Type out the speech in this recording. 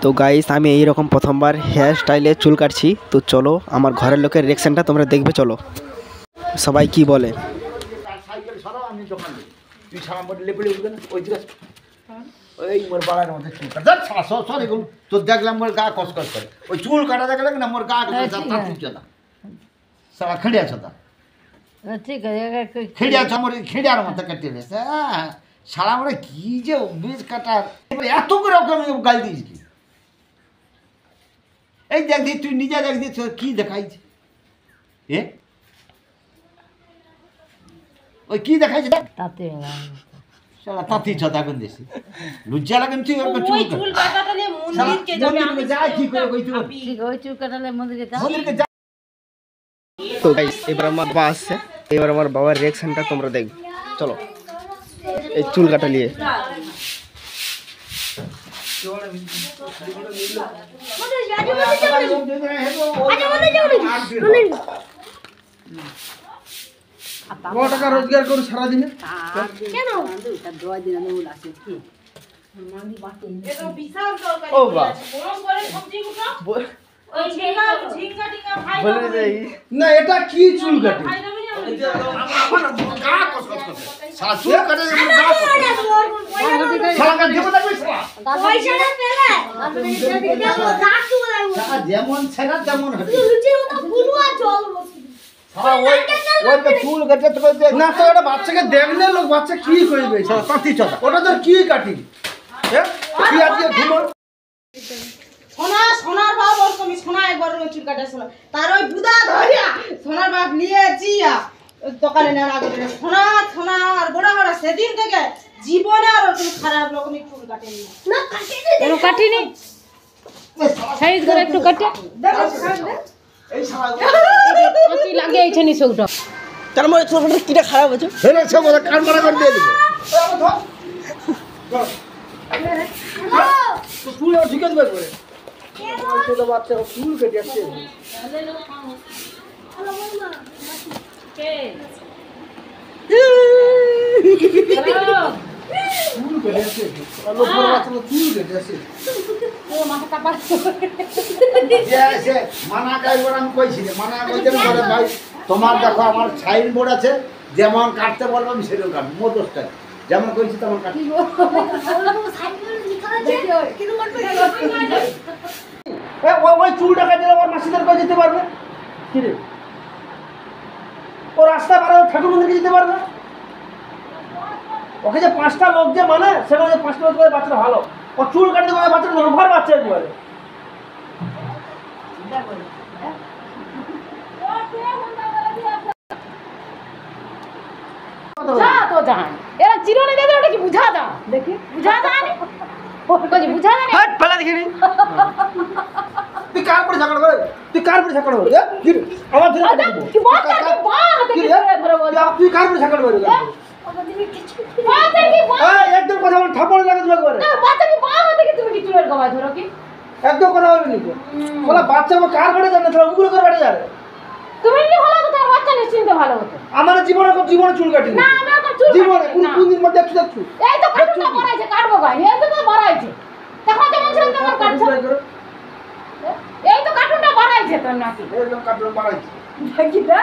তো গাইস আমি এই রকম প্রথমবার হেয়ার স্টাইলে চুল কাটছি। তো চলো আমার ঘরের লোকের রিঅ্যাকশনটা তোমরা দেখবে। চলো সবাই কি বলে। সাইকেল সরাও, আমি দোকান দিই। তুই সারা মধ্যে লেপে উঠবে না ওই দিকে ওই মোর বাড়ার মধ্যে চুল কাটা সরি গুলো তো দেখলাম মোর গা কসকস করে ওই চুল কাটা দেখলে না মোর গা সারা খেড়িয়া ছোটা ঠিক আছে খেড়িয়া মোর খেড়িয়ার মতো কেটে দিয়েছে। হ্যাঁ সারা মোরে কি যে বীজ কাটার এত করে ওকে আমি গাল দিয়েছি কি এই দেখ দি তুই নিজে দেখ দি কি দেখাইছে এ ওই কি দেখাইছে তাতে শালা তাতি ছতা কোন দেশে লজ্জা লাগে তুই ওর চুল কাটালে মন্দিরকে যাবে আমি যা কি করে কই তুই ওই চুল কাটালে মন্দিরে যা। মন্দিরকে যা। তো গাইস এবার আমার বাবা আসছে, এবার আমার বাবার রিঅ্যাকশনটা তোমরা দেখবে। চলো এই চুল কাটা নিয়ে টাকা রোজগার করু সারাদিনে কেন এটা বিশাল তরকারি ও বাহ। আছে গরম করে সবজি গুলো ওই ঝিঙ্গা ঝিঙ্গা টিঙ্গা ভাই বলে দেই না এটা কি চুল কাটে ভাই নামে আমার গা কসকস করে সারা চুল কাটে আমার গা সারা গা দেব দেখবে সারা পয়সাটা পেলে সারা যেমন ছেড়া তেমন হবে চুল কাটে তো না তো এটা বাচ্চাকে দেখলে লোক বাচ্চা কি করবে সারা তাতি ছতা ওটা তোর কি কাটি হ্যাঁ তুই আজকে ঘুমো সোনার বাপ ওর তুমি সোনা একবার ওই চুল কাটা সোনা তার ওই বুদা ধরিয়া সোনার বাপ নিয়েছি দোকানে নেওয়ার আগে সোনা আর গোড়া গোড়া সেদিন থেকে জীবনে আর ওর কোনো খারাপ রকমই চুল কাটেনি না কেন কাটিনি সাইজ করে একটু কাটে দেখো এই সারা কাঁচি লাগে এইখানে সৌটা তার মানে ছোট কিটা খারাপ হচ্ছে। হেরে সব বলে কান মারা করে দিয়ে দেব তো চুল ঠিক আছে করে ছোট বাচ্চা চুল কেটে আসছে চুল কেটে আসছে লোক বড় বাচ্চা চুল কেটে আসছে যে মানা কাইবার আমি কইছি মানা কইতে বলে ভাই তোমার দেখো আমার সাইন বোর্ড আছে যেমন কাটতে বলবো আমি সেরকম কাটবো মোট 10 টাকা যেমন কইছি তেমন কাটবো ওই চুলটা কাটলে আমার মাসিদের কাছে যেতে পারবে কি রে ও রাস্তা পার ঠাকুর মন্দিরে যেতে পারবে ওকে যে 5টা লোক যে মানে সেটা যে 5টা লোক বাচ্চা ভালো ও চুল কাটতে পারে বাচ্চা নরভার বাচ্চা একবারে যা তো জান এরা চিরনে দেবে ওটা কি বুঝা দা দেখি বুঝা দা নি কই বুঝা দা নি হাট পালা দেখিনি তুই কার পরে ঝগড়া করে তুই কার পরে ঝগড়া করে কি রে? আমার ধরে আদা কি বাচ্চা কি বা হাতে কি কি রে? ধরে বল তুই কার পরে ঝগড়া করে বাচ্চা কি বা একদম কথা বল থাপড় লাগে তোমাকে করে না বাচ্চা কি বা হাতে কি তুমি কি চুলের গবায় ধরো কি একদম কথা বলবি নি বলা বাচ্চা আমার কার পরে জানে তোরা উগুলো করে বাড়ি যাবে তুমি কি ভালো তো তোমার বাচ্চা নিশ্চিন্ত ভালো হতো আমার জীবনে চুল কাটিনি না আমার তো চুল জীবনে কাটেনি না। কোন দিন মধ্যে দেখছু এই তো কাটুটা বড়াইছে কাটবো গাই এই তো বড়াইছে দেখো যেমন ছিল তেমন কাটছো এই তো কাটুটা বড়াইছে তোর নাকি একদম কাটলো মারাইছি দেখি দা